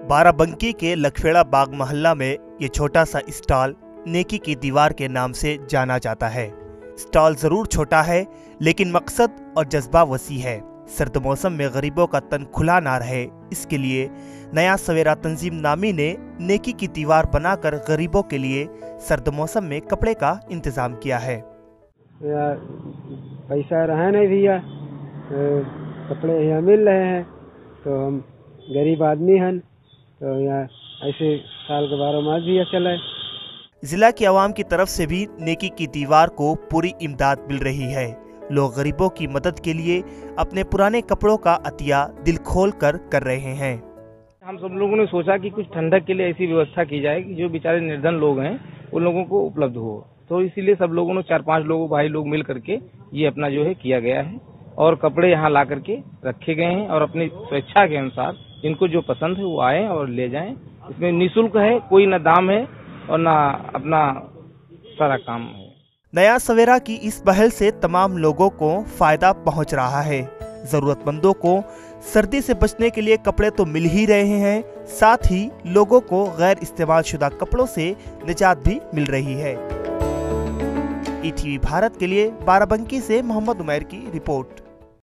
बाराबंकी के लखवेड़ा बाग मोहल्ला में ये छोटा सा स्टॉल नेकी की दीवार के नाम से जाना जाता है। स्टॉल जरूर छोटा है लेकिन मकसद और जज्बा वसी है। सर्द मौसम में गरीबों का तन खुला ना रहे, इसके लिए नया सवेरा तंजीम नामी ने नेकी की दीवार बनाकर गरीबों के लिए सर्द मौसम में कपड़े का इंतजाम किया है। पैसा रहा नहीं भैया, कपड़े यहाँ मिल रहे हैं तो हम गरीब आदमी हैं, तो यहाँ ऐसे साल के 12 मास भी चला है। जिला की आवाम की तरफ से भी नेकी की दीवार को पूरी इमदाद मिल रही है। लोग गरीबों की मदद के लिए अपने पुराने कपड़ों का अतिया दिल खोल कर रहे हैं। हम सब लोगों ने सोचा कि कुछ ठंडक के लिए ऐसी व्यवस्था की जाए कि जो बेचारे निर्धन लोग हैं उन लोगों को उपलब्ध हो, तो इसीलिए सब लोगों ने 4-5 लोगों भाई लोग मिल करके ये अपना जो है किया गया है और कपड़े यहाँ ला करके रखे गए हैं और अपनी स्वेच्छा के अनुसार इनको जो पसंद है वो आए और ले जाएं। इसमें निःशुल्क है, कोई ना दाम है और ना अपना सारा काम है। नया सवेरा की इस पहल से तमाम लोगों को फायदा पहुंच रहा है। जरूरतमंदों को सर्दी से बचने के लिए कपड़े तो मिल ही रहे हैं, साथ ही लोगों को गैर इस्तेमाल शुदा कपड़ों से निजात भी मिल रही है। ईटीवी भारत के लिए बाराबंकी से मोहम्मद उमैर की रिपोर्ट।